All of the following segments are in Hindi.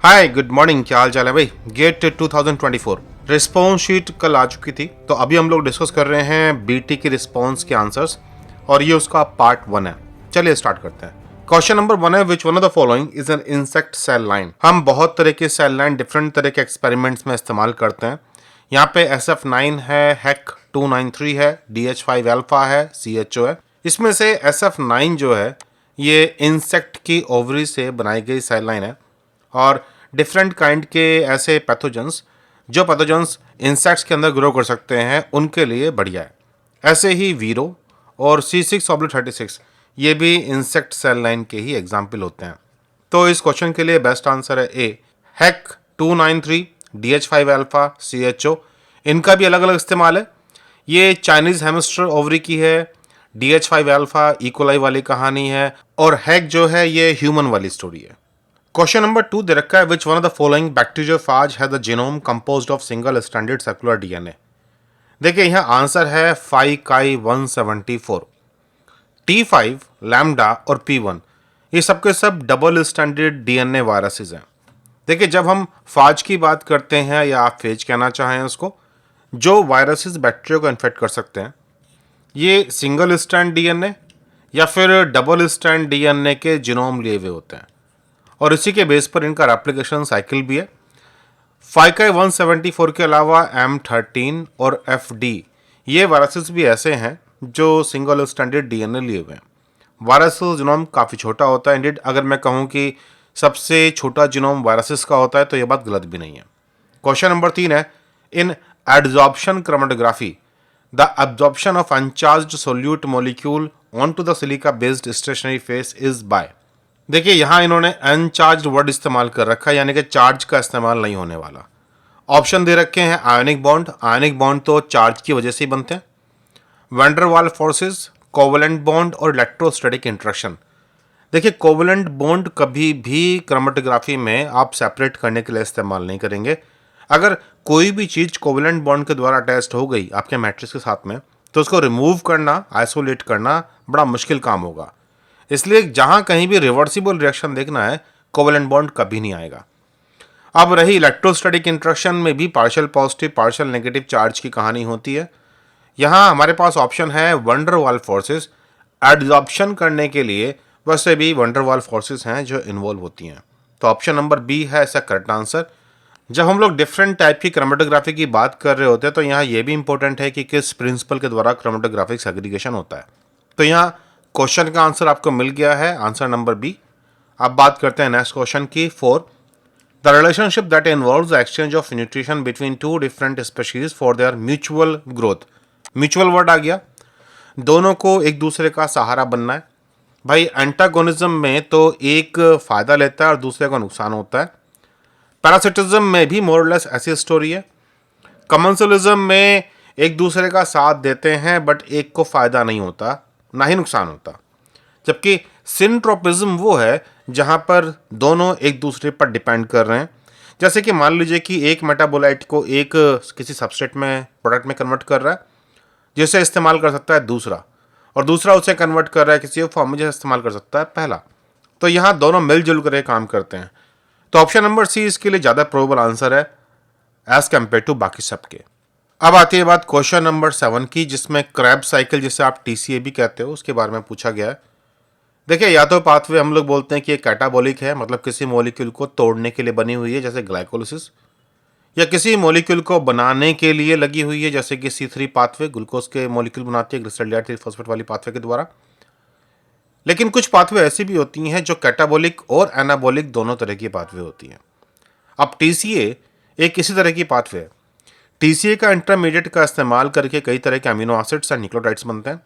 हाय गुड मॉर्निंग, क्या हाल चाल है भाई। गेट 2024 रिस्पॉन्स शीट कल आ चुकी थी, तो अभी हम लोग डिस्कस कर रहे हैं बीटी की रिस्पॉन्स के आंसर्स और ये उसका पार्ट 1 है। चलिए स्टार्ट करते हैं। क्वेश्चन नंबर 1 है, which one of the following is an insect cell line. हम बहुत तरह के सेल लाइन डिफरेंट तरह के एक्सपेरिमेंट्स में इस्तेमाल करते हैं। यहाँ पे SF9 है, हैक 293 है, DH5 अल्फा है, CHO है। इसमें से SF9 जो है ये इंसेक्ट की ओवरी से बनाई गई सेल लाइन है और डिफरेंट काइंड के ऐसे पैथोजेंस जो पैथोजेंस इंसेक्ट्स के अंदर ग्रो कर सकते हैं उनके लिए बढ़िया है। ऐसे ही वीरो और C6/36 ये भी इंसेक्ट सेल लाइन के ही एग्जाम्पल होते हैं। तो इस क्वेश्चन के लिए बेस्ट आंसर है ए, हैक 293, DH5 अल्फा, CHO। इनका भी अलग अलग इस्तेमाल है। ये चाइनीज हेमिस्टर ओवरी की है, DH5 अल्फा इकोलाई वाली कहानी है और हैक जो है ये ह्यूमन वाली स्टोरी है। क्वेश्चन नंबर 2 दे रखा है, which one of the following bacteriophage has the genome composed of single stranded circular DNA। देखिए यहाँ आंसर है 5Chi174। T5, लैम्डा और P1 ये सबके सब डबल स्टैंडर्ड DNA वायरसेस हैं। देखिए जब हम फाज की बात करते हैं या आप फेज कहना चाहें उसको, जो वायरसेस बैक्टीरिया को इन्फेक्ट कर सकते हैं ये सिंगल स्ट्रैंड DNA या फिर डबल स्ट्रैंड DNA के जीनोम लिए हुए होते हैं और इसी के बेस पर इनका रेप्लिकेशन साइकिल भी है। 5Ki174 के अलावा M13 और FD ये वायरसेस भी ऐसे हैं जो सिंगल स्टैंडर्ड DNA लिए हुए हैं। वायरसल जीनोम काफ़ी छोटा होता है। इंडिड अगर मैं कहूँ कि सबसे छोटा जीनोम वायरसेस का होता है तो ये बात गलत भी नहीं है। क्वेश्चन नंबर 3 है, in adsorption chromatography the absorption of uncharged solute molecule onto the silica based stationary phase is by. देखिए यहाँ इन्होंने अनचार्ज्ड वर्ड इस्तेमाल कर रखा है, यानी कि चार्ज का इस्तेमाल नहीं होने वाला। ऑप्शन दे रखे हैं आयोनिक बॉन्ड, आयोनिक बॉन्ड तो चार्ज की वजह से ही बनते हैं, वैंडरवाल फोर्सेस, कोवलेंट बॉन्ड और इलेक्ट्रोस्टैटिक इंटरेक्शन। देखिए कोवलेंट बॉन्ड कभी भी क्रोमेटोग्राफी में आप सेपरेट करने के लिए इस्तेमाल नहीं करेंगे। अगर कोई भी चीज़ कोवलेंट बॉन्ड के द्वारा अटैच्ड हो गई आपके मैट्रिक्स के साथ में तो उसको रिमूव करना, आइसोलेट करना बड़ा मुश्किल काम होगा। इसलिए जहां कहीं भी रिवर्सिबल रिएक्शन देखना है कोवलेंट बॉन्ड कभी नहीं आएगा। अब रही इलेक्ट्रोस्टैटिक इंटरेक्शन में भी partial positive partial negative charge की कहानी होती है। यहाँ हमारे पास ऑप्शन है वंडरवाल फोर्सेस। एडजॉर्प्शन करने के लिए वैसे भी वंडरवाल फोर्सेस हैं जो इन्वॉल्व होती हैं, तो ऑप्शन नंबर बी है इसका करेक्ट आंसर। जब हम लोग डिफरेंट टाइप की क्रोमेटोग्राफी की बात कर रहे होते हैं तो यहाँ ये भी इंपॉर्टेंट है कि किस प्रिंसिपल के द्वारा क्रोमेटोग्राफिक सेग्रीगेशन होता है। तो यहाँ क्वेश्चन का आंसर आपको मिल गया है, आंसर नंबर बी। अब बात करते हैं नेक्स्ट क्वेश्चन की 4, the relationship that involves the exchange of nutrition between two different species for their mutual growth. Mutual word आ गया, दोनों को एक दूसरे का सहारा बनना है। भाई एंटागोनिज्म में तो एक फायदा लेता है और दूसरे को नुकसान होता है। पैरासिटिज्म में भी मोरलेस ऐसी स्टोरी है। कमेंसलिज्म में एक दूसरे का साथ देते हैं बट एक को फायदा नहीं होता ना ही नुकसान होता। जबकि सिंट्रोपिज्म वो है जहां पर दोनों एक दूसरे पर डिपेंड कर रहे हैं। जैसे कि मान लीजिए कि एक मेटाबोलाइट को एक किसी सबस्ट्रेट में प्रोडक्ट में कन्वर्ट कर रहा है जिसे इस्तेमाल कर सकता है दूसरा, और दूसरा उसे कन्वर्ट कर रहा है किसी फॉर्म में जिसे इस्तेमाल कर सकता है पहला। तो यहाँ दोनों मिलजुल कर काम करते हैं। तो ऑप्शन नंबर सी इसके लिए ज़्यादा प्रोबेबल आंसर है एज कम्पेयर टू बाकी सबके। अब आती है बात क्वेश्चन नंबर 7 की, जिसमें क्रैब साइकिल जिसे आप TCA भी कहते हो उसके बारे में पूछा गया है। देखिए या तो पाथवे हम लोग बोलते हैं कि एक कैटाबॉलिक है, मतलब किसी मॉलिक्यूल को तोड़ने के लिए बनी हुई है जैसे ग्लाइकोलिसिस, या किसी मॉलिक्यूल को बनाने के लिए लगी हुई है जैसे कि C3 पाथवे ग्लूकोज के मॉलिक्यूल बनाती है ग्लिसरॉल्डिहाइड 3-फॉस्फेट वाली पाथवे के द्वारा। लेकिन कुछ पाथवे ऐसी भी होती हैं जो कैटाबॉलिक और एनाबॉलिक दोनों तरह की पाथवे होती हैं। अब TCA एक इसी तरह की पाथवे है। TCA का इंटरमीडिएट का इस्तेमाल करके कई तरह के अमीनो एसिड्स और न्यूक्लियोटाइड्स बनते हैं।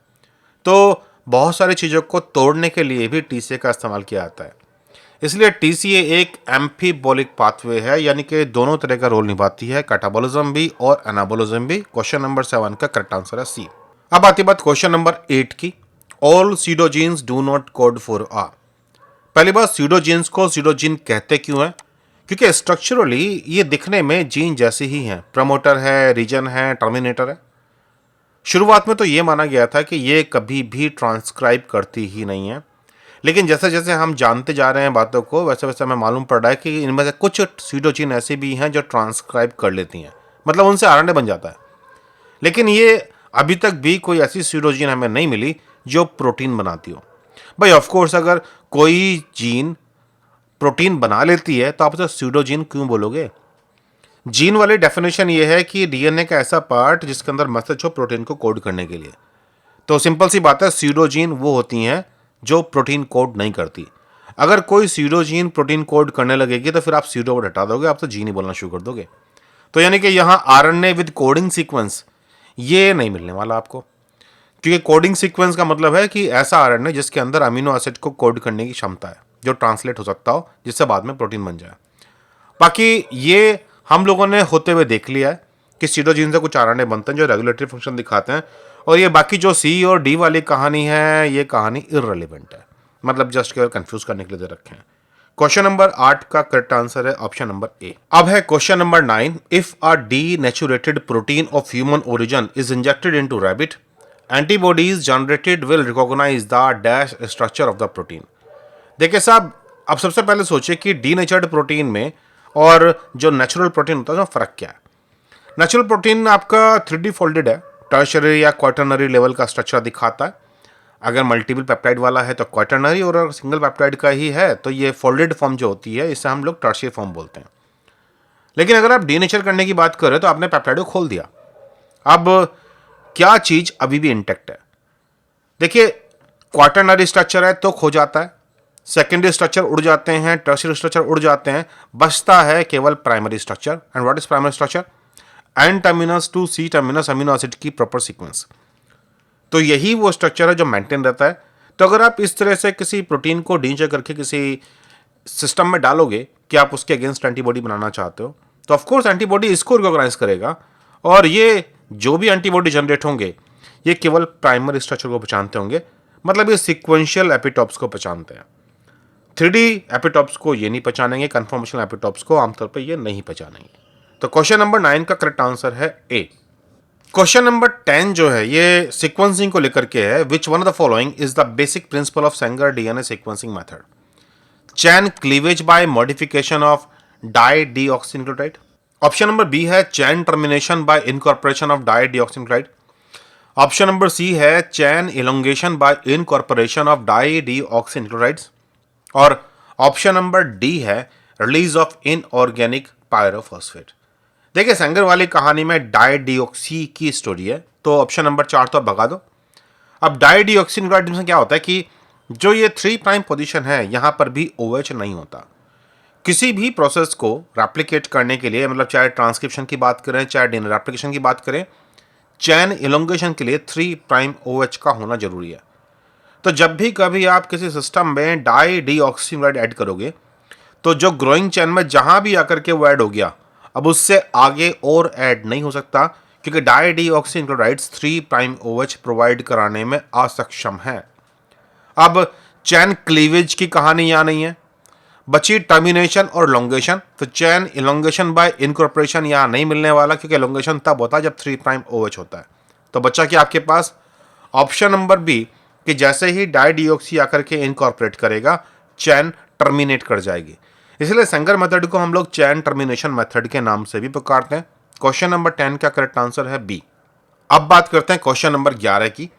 तो बहुत सारी चीज़ों को तोड़ने के लिए भी TCA का इस्तेमाल किया जाता है। इसलिए TCA एक एम्फीबॉलिक पाथवे है, यानी कि दोनों तरह का रोल निभाती है, कैटाबॉलिज्म भी और एनाबॉलिज्म भी। क्वेश्चन नंबर 7 का करेक्ट आंसर है सी। अब आती बात क्वेश्चन नंबर 8 की, all pseudogenes do not code for आ। पहली बात, सीडोजीन्स को सीडोजीन कहते क्यों हैं? क्योंकि स्ट्रक्चरली ये दिखने में जीन जैसे ही हैं। प्रमोटर है, रीजन है, टर्मिनेटर है। शुरुआत में तो ये माना गया था कि ये कभी भी ट्रांसक्राइब करती ही नहीं है, लेकिन जैसे जैसे हम जानते जा रहे हैं बातों को, वैसे वैसे हमें मालूम पड़ रहा है कि इनमें से कुछ सीटोजीन ऐसी भी हैं जो ट्रांसक्राइब कर लेती हैं, मतलब उनसे आरएनए बन जाता है। लेकिन ये अभी तक भी कोई ऐसी सीटोजीन हमें नहीं मिली जो प्रोटीन बनाती हो। भाई ऑफ कोर्स अगर कोई जीन प्रोटीन बना लेती है तो आप उसे सीडोजीन क्यों बोलोगे? जीन वाली डेफिनेशन ये है कि डीएनए का ऐसा पार्ट जिसके अंदर मैसेज हो प्रोटीन को कोड करने के लिए। तो सिंपल सी बात है, सीडोजीन वो होती हैं जो प्रोटीन कोड नहीं करती। अगर कोई सीडोजीन प्रोटीन कोड करने लगेगी तो फिर आप सीडो वर्ड हटा दोगे, आप तो जीन ही बोलना शुरू कर दोगे। तो यानी कि यहां आरएनए विद कोडिंग सीक्वेंस ये नहीं मिलने वाला आपको, क्योंकि कोडिंग सीक्वेंस का मतलब है कि ऐसा आरएनए जिसके अंदर अमीनो एसिड को कोड करने की क्षमता है, जो ट्रांसलेट हो सकता हो, जिससे बाद में प्रोटीन बन जाए। बाकी ये हम लोगों ने होते हुए देख लिया है कि सीडोजीन से कुछ आरएनए बनते हैं जो रेगुलेटरी फंक्शन दिखाते हैं, और ये बाकी जो सी और डी वाली कहानी है ये कहानी इररिलेवेंट है, मतलब जस्ट केवल कंफ्यूज करने के लिए दे रखे हैं। क्वेश्चन नंबर 8 का करेक्ट आंसर है ऑप्शन नंबर ए। अब है question number 9। If a denatured protein of human origin is injected into rabbit, antibodies generated will recognise the dash structure of the protein. देखिए साहब, अब सबसे पहले सोचिए कि डीनेचर्ड प्रोटीन में और जो नेचुरल प्रोटीन होता है उसमें फर्क क्या है। नेचुरल प्रोटीन आपका 3D फोल्डेड है, टर्शियरी या क्वाटरनरी लेवल का स्ट्रक्चर दिखाता है। अगर मल्टीपल पेप्टाइड वाला है तो क्वाटरनरी, और अगर सिंगल पेप्टाइड का ही है तो ये फोल्डेड फॉर्म जो होती है इसे हम लोग टर्शियरी फॉर्म बोलते हैं। लेकिन अगर आप डीनेचर करने की बात करें तो आपने पेप्टाइड को खोल दिया। अब क्या चीज अभी भी इंटेक्ट है? देखिए, क्वाटरनरी स्ट्रक्चर है तो खो जाता है, सेकेंडरी स्ट्रक्चर उड़ जाते हैं, टर्शियरी स्ट्रक्चर उड़ जाते हैं, बचता है केवल primary structure. And what is primary structure? N terminus to C terminus amino acid की प्रॉपर सीक्वेंस। तो यही वो स्ट्रक्चर है जो मेंटेन रहता है। तो अगर आप इस तरह से किसी प्रोटीन को डीनेचर करके किसी सिस्टम में डालोगे कि आप उसके अगेंस्ट एंटीबॉडी बनाना चाहते हो, तो ऑफकोर्स एंटीबॉडी इसको रिकॉग्नाइज करेगा, और ये जो भी एंटीबॉडी जनरेट होंगे ये केवल प्राइमरी स्ट्रक्चर को पहचानते होंगे, मतलब ये सीक्वेंशियल एपिटॉप्स को पहचानते हैं। 3D एपिटॉप्स को ये नहीं पहचानेंगे, कन्फर्मेशन एपिटॉप्स को आमतौर पर ये नहीं पहचानेंगे। तो क्वेश्चन नंबर 9 का करेक्ट आंसर है ए। क्वेश्चन नंबर 10 जो है ये सीक्वेंसिंग को लेकर के है। Which one of the following is the basic principle of Sanger DNA sequencing method? Chain cleavage by modification of dideoxynucleotide. Option number B है chain termination by incorporation of dideoxynucleotide. Option number C है chain elongation by incorporation of dideoxynucleotides. और ऑप्शन नंबर डी है रिलीज ऑफ इनऑर्गेनिक पायरोफॉस्फेट। देखिए, सेंगर वाली कहानी में डाई डीऑक्सी की स्टोरी है, तो ऑप्शन नंबर 4 तो आप भगा दो। अब डाई डीऑक्सीन्यूक्लियोटाइड में क्या होता है कि जो ये 3 प्राइम पोजीशन है यहां पर भी OH नहीं होता। किसी भी प्रोसेस को रेप्लिकेट करने के लिए, मतलब चाहे ट्रांसक्रिप्शन की बात करें चाहे डीएनए रेप्लिकेशन की बात करें, चैन इलोंगेशन के लिए 3 प्राइम OH का होना जरूरी है। तो जब भी कभी आप किसी सिस्टम में डाई डीऑक्सीन्यूक्लियोटाइड ऐड करोगे तो जो ग्रोइंग चैन में जहां भी आकर के वो ऐड हो गया, अब उससे आगे और ऐड नहीं हो सकता, क्योंकि डाई डीऑक्सीन्यूक्लियोटाइड्स 3 प्राइम OH प्रोवाइड कराने में असक्षम है। अब चैन क्लीवेज की कहानी यहां नहीं है, बची टर्मिनेशन और इलोंगेशन। तो चैन इलोंगेशन बाय इनकॉर्पोरेशन यहां नहीं मिलने वाला, क्योंकि इलोंगेशन तब होता है जब 3 प्राइम OH होता है। तो बच्चा कि आपके पास ऑप्शन नंबर बी कि जैसे ही डाई डीऑक्सी आकर के इनकॉर्पोरेट करेगा चैन टर्मिनेट कर जाएगी। इसलिए सेंगर मेथड को हम लोग चैन टर्मिनेशन मेथड के नाम से भी पुकारते हैं। क्वेश्चन नंबर 10 का करेक्ट आंसर है बी। अब बात करते हैं क्वेश्चन नंबर 11 की।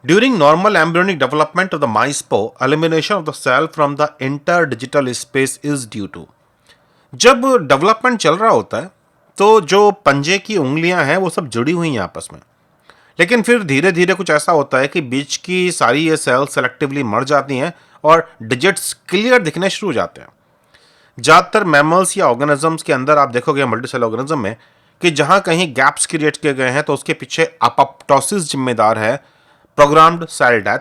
During normal embryonic development of the mice paw, elimination of the cell from the interdigital space is due to. जब डेवलपमेंट चल रहा होता है तो जो पंजे की उंगलियां हैं वो सब जुड़ी हुई हैं आपस में, लेकिन फिर धीरे धीरे कुछ ऐसा होता है कि बीच की सारी ये सेल्स सेलेक्टिवली मर जाती हैं और डिजिट्स क्लियर दिखने शुरू हो जाते हैं। ज़्यादातर मैमल्स या ऑर्गेनिजम्स के अंदर आप देखोगे मल्टीसेल ऑर्गेनिज्म में कि जहां कहीं गैप्स क्रिएट किए गए हैं तो उसके पीछे अपोप्टोसिस जिम्मेदार है, प्रोग्राम्ड सेल डेथ,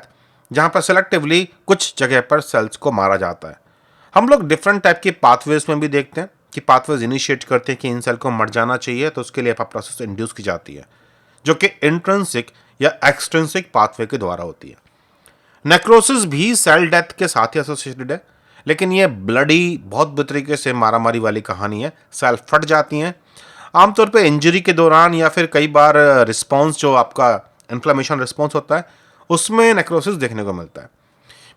जहां पर सेलेक्टिवली कुछ जगह पर सेल्स को मारा जाता है। हम लोग डिफरेंट टाइप के पाथवेज में भी देखते हैं कि पाथवेज इनिशिएट करते हैं कि इन सेल को मर जाना चाहिए, तो उसके लिए अपोप्टोसिस इंड्यूस की जाती है, जो कि इंट्रिंसिक या एक्सट्रिंसिक पाथवे के द्वारा होती है। नेक्रोसिस भी सेल डेथ के साथ ही एसोसिएटेड है, लेकिन ये ब्लडी बहुत बुरी तरीके से मारामारी वाली कहानी है। सेल फट जाती हैं आमतौर पे इंजरी के दौरान, या फिर कई बार रिस्पॉन्स जो आपका इन्फ्लेमेशन रिस्पॉन्स होता है उसमें नेक्रोसिस देखने को मिलता है।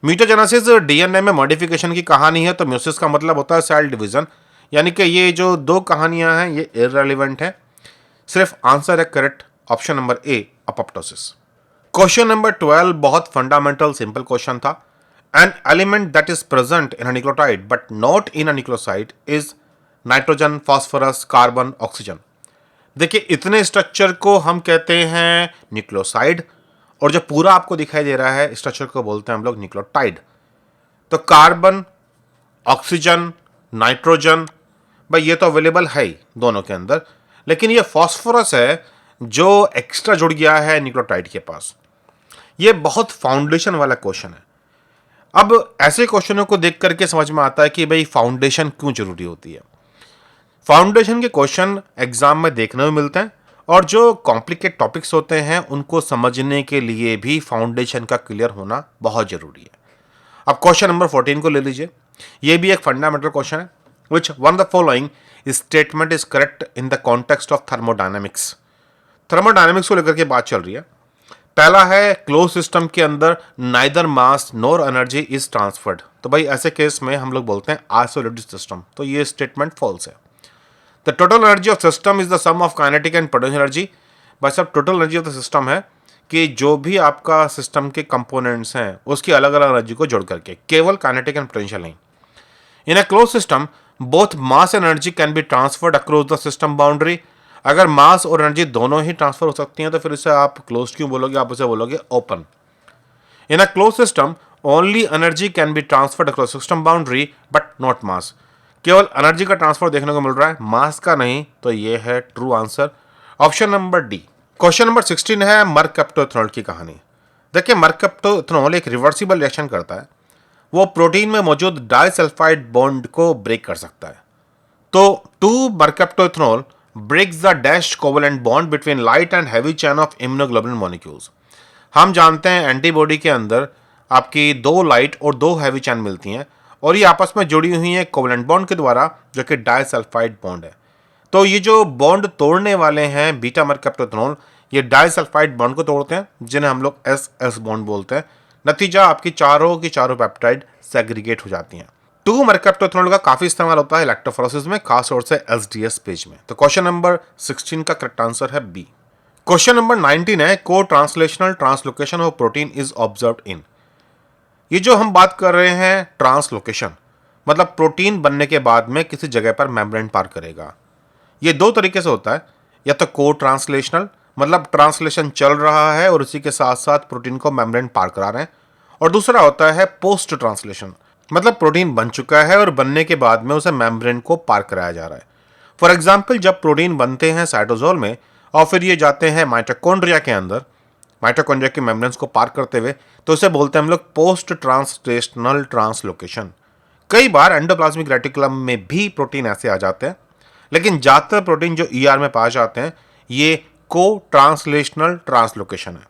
म्यूटाजेनेसिस डीएनए में मॉडिफिकेशन की कहानी है, तो म्यूसिस का मतलब होता है सेल डिवीजन, यानी कि ये जो दो कहानियां हैं ये इररेलेवेंट है। सिर्फ आंसर है करेक्ट ऑप्शन नंबर ए, अपोप्टोसिस। क्वेश्चन नंबर 12 बहुत फंडामेंटल सिंपल क्वेश्चन था। An element that is present in a nucleotide but not in a nucleoside is nitrogen, phosphorus, carbon, oxygen. देखिए इतने स्ट्रक्चर को हम कहते हैं न्यूक्लियोसाइड, और जो पूरा आपको दिखाई दे रहा है स्ट्रक्चर को बोलते हैं हम लोग न्यूक्लियोटाइड। तो कार्बन, ऑक्सीजन, नाइट्रोजन, भाई ये तो अवेलेबल है ही दोनों के अंदर, लेकिन ये फास्फोरस है जो एक्स्ट्रा जुड़ गया है न्यूक्लियोटाइड के पास। ये बहुत फाउंडेशन वाला क्वेश्चन है। अब ऐसे क्वेश्चनों को देख करके समझ में आता है कि भाई फाउंडेशन क्यों जरूरी होती है। फाउंडेशन के क्वेश्चन एग्जाम में देखने में मिलते हैं, और जो कॉम्प्लिकेट टॉपिक्स होते हैं उनको समझने के लिए भी फाउंडेशन का क्लियर होना बहुत जरूरी है। अब क्वेश्चन नंबर 14 को ले लीजिए। यह भी एक फंडामेंटल क्वेश्चन है। Which one the following statement is correct in the context of thermodynamics. Thermodynamics को लेकर के बात चल रही है। पहला है क्लोज सिस्टम के अंदर neither mass NOR energy is transferred. तो भाई ऐसे केस में हम लोग बोलते हैं आइसोलेटेड सिस्टम, तो ये स्टेटमेंट फॉल्स है। The total energy of system is the sum of kinetic and potential energy. बस अब total energy of the system है कि जो भी आपका सिस्टम के कंपोनेंट्स हैं उसकी अलग अलग एनर्जी को जोड़ करके, केवल काइनेटिक एंड पोटेंशियल नहीं। In a closed system both mass and energy can be transferred across the system boundary. अगर मास और एनर्जी दोनों ही ट्रांसफर हो सकती हैं तो फिर इसे आप क्लोज क्यों बोलोगे, आप उसे बोलोगे open. In a closed system only energy can be transferred across system boundary but not मास। केवल एनर्जी का ट्रांसफर देखने को मिल रहा है, मास का नहीं, तो ये है true answer option number D. Question number 16 है मरकैप्टोइथेनॉल की कहानी। देखिए मरकैप्टोइथेनॉल एक रिवर्सिबल रिएक्शन करता है। वो प्रोटीन में मौजूद डाइसल्फाइड बॉन्ड को ब्रेक कर सकता है। तो 2 mercaptoethanol breaks the dash covalent bond between light and heavy chain of immunoglobulin molecules. हम जानते हैं एंटीबॉडी के अंदर आपकी 2 लाइट और 2 हैवी चेन मिलती हैं, और ये आपस में जुड़ी हुई है कोवेलेंट बॉन्ड के द्वारा, जो कि डाइसल्फाइड बॉन्ड है। तो ये जो बॉन्ड तोड़ने वाले हैं बीटा मरकैप्टोइथेनॉल, ये डाइसल्फाइड बॉन्ड को तोड़ते हैं, जिन्हें हम लोग एस बॉन्ड बोलते हैं। नतीजा आपकी चारों की चारों पेप्टाइड सेग्रीगेट हो जाती हैं। 2 मरकैप्टोइथेनॉल का काफी इस्तेमाल होता है इलेक्ट्रोफोरेसिस में, खास तौर से एसडीएस पेज में। तो क्वेश्चन नंबर 16 का करेक्ट आंसर है बी। क्वेश्चन नंबर 19 है को translational translocation of protein is observed in. ये जो हम बात कर रहे हैं ट्रांसलोकेशन, मतलब प्रोटीन बनने के बाद में किसी जगह पर मेम्ब्रेन पार करेगा। ये 2 तरीके से होता है, या तो को ट्रांसलेशनल, मतलब ट्रांसलेशन चल रहा है और उसी के साथ साथ प्रोटीन को मेम्ब्रेन पार करा रहे हैं, और दूसरा होता है पोस्ट ट्रांसलेशन, मतलब प्रोटीन बन चुका है और बनने के बाद में उसे मेम्ब्रेन को पार कराया जा रहा है। फॉर एग्जाम्पल जब प्रोटीन बनते हैं साइटोसोल में और फिर ये जाते हैं माइटोकॉन्ड्रिया के अंदर, माइटोकॉन्ड्रिया के मेम्ब्रेन्स को पार करते हुए, तो उसे बोलते हैं हम लोग पोस्ट ट्रांसलेशनल ट्रांसलोकेशन। कई बार एंडोप्लाज्मिक रेटिकुलम में भी प्रोटीन ऐसे आ जाते हैं, लेकिन ज्यादातर प्रोटीन जो ईआर में पाए जाते हैं ये को ट्रांसलेशनल ट्रांसलोकेशन है।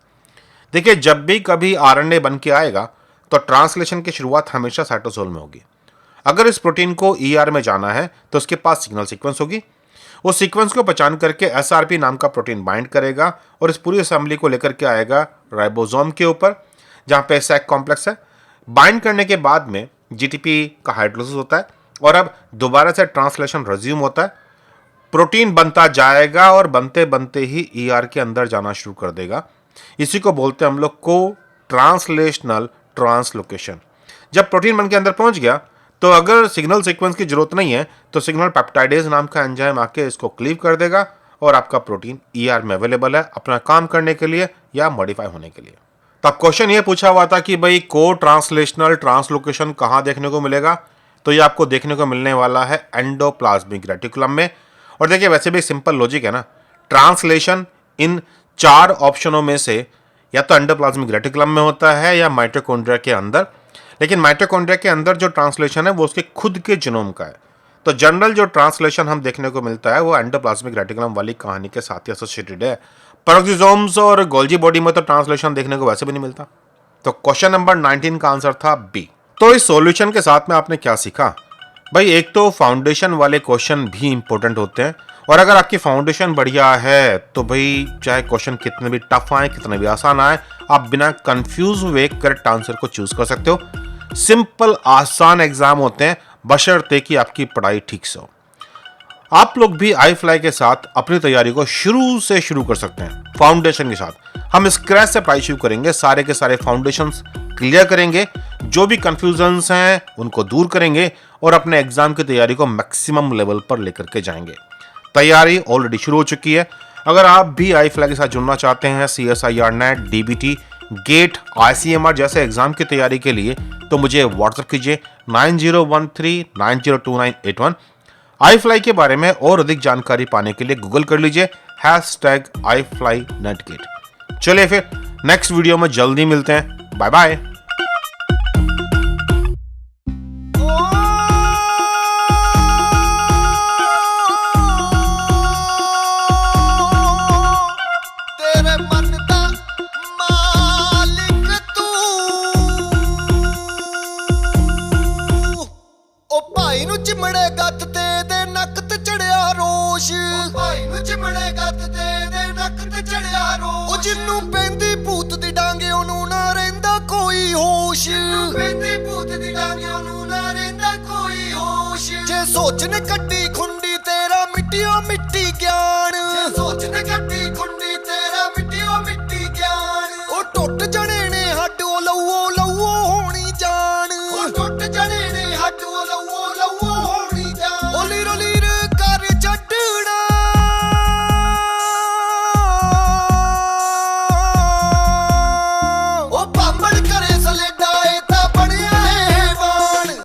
देखिए जब भी कभी आरएनए बन के आएगा तो ट्रांसलेशन की शुरुआत हमेशा साइटोसोल में होगी। अगर इस प्रोटीन को ईआर में जाना है तो उसके पास सिग्नल सीक्वेंस होगी। उस सीक्वेंस को पहचान करके एसआरपी नाम का प्रोटीन बाइंड करेगा और इस पूरी असेंबली को लेकर के आएगा राइबोसोम के ऊपर, जहां पे सैक कॉम्प्लेक्स है। बाइंड करने के बाद में जीटीपी का हाइड्रोलिसिस होता है और अब दोबारा से ट्रांसलेशन रिज्यूम होता है। प्रोटीन बनता जाएगा और बनते बनते ही ईआर के अंदर जाना शुरू कर देगा। इसी को बोलते हैं हम लोग को ट्रांसलेशनल ट्रांसलोकेशन। जब प्रोटीन बन के अंदर पहुंच गया तो अगर सिग्नल सीक्वेंस की जरूरत नहीं है तो सिग्नल पेप्टाइडेज नाम का एंजाइम आके इसको क्लीव कर देगा और आपका प्रोटीन ईआर में अवेलेबल है अपना काम करने के लिए या मॉडिफाई होने के लिए। तब क्वेश्चन ये पूछा हुआ था कि भाई को ट्रांसलेशनल ट्रांसलोकेशन कहाँ देखने को मिलेगा, तो ये आपको देखने को मिलने वाला है एंडोप्लाज्मिक रेटिकुलम में। और देखिए वैसे भी सिंपल लॉजिक है ना, ट्रांसलेशन इन 4 ऑप्शनों में से या तो एंडोप्लाज्मिक रेटिकुलम में होता है या माइटोकॉन्ड्रिया के अंदर, लेकिन माइटोकॉन्ड्रिया के अंदर जो ट्रांसलेशन है वो उसके खुद के जीनोम का है। तो जनरल जो ट्रांसलेशन हम देखने को मिलता है वो एंडोप्लाज्मिक रेटिकुलम वाली कहानी के साथ ही एसोसिएटेड है। पेरोक्सिसोम्स और गोल्जी बॉडी में तो ट्रांसलेशन देखने को वैसे भी नहीं मिलता। तो क्वेश्चन नंबर 19 का आंसर था बी। तो इस सॉल्यूशन के साथ में आपने क्या सीखा भाई? एक तो फाउंडेशन वाले क्वेश्चन भी इंपॉर्टेंट होते हैं, और अगर आपकी फाउंडेशन बढ़िया है तो भाई चाहे क्वेश्चन कितने भी टफ आए कितने भी आसान आए, आप बिना कंफ्यूज हुए करेक्ट आंसर को चूज कर सकते हो। सिंपल आसान एग्जाम होते हैं, बशर्ते कि आपकी पढ़ाई ठीक से हो। आप लोग भी iFly के साथ अपनी तैयारी को शुरू से शुरू कर सकते हैं। फाउंडेशन के साथ हम स्क्रैच से पढ़ाई शुरू करेंगे, सारे के सारे फाउंडेशंस क्लियर करेंगे, जो भी कंफ्यूजन्स हैं उनको दूर करेंगे और अपने एग्जाम की तैयारी को मैक्सिमम लेवल पर लेकर के जाएंगे। तैयारी ऑलरेडी शुरू हो चुकी है। अगर आप भी iFly के साथ जुड़ना चाहते हैं CSIR NET, DBT, GATE, ICMR जैसे एग्जाम की तैयारी के लिए, तो मुझे व्हाट्सएप कीजिए 9013902981। iFly के बारे में और अधिक जानकारी पाने के लिए गूगल कर लीजिए #iFlyNetGate। चलिए फिर नेक्स्ट वीडियो में जल्दी मिलते हैं। Bye bye. तेरे मन दा मालिक तू, ओ भाई नू चिमड़े गत ते दे नक ते चढ़िया रोश, भाई नू चिमड़े गत ते दे नक ते चढ़िया रोश। ओ जिन्नू पैंदी भूत दी डांगे ओनू ना रहिंदा कोई होश, पैंदी भूत दी डांगे ओनू ना रहिंदा कोई होश। जे सोच ने कड्डी खुंडी तेरा मिट्टियों मिट्टी ज्ञान,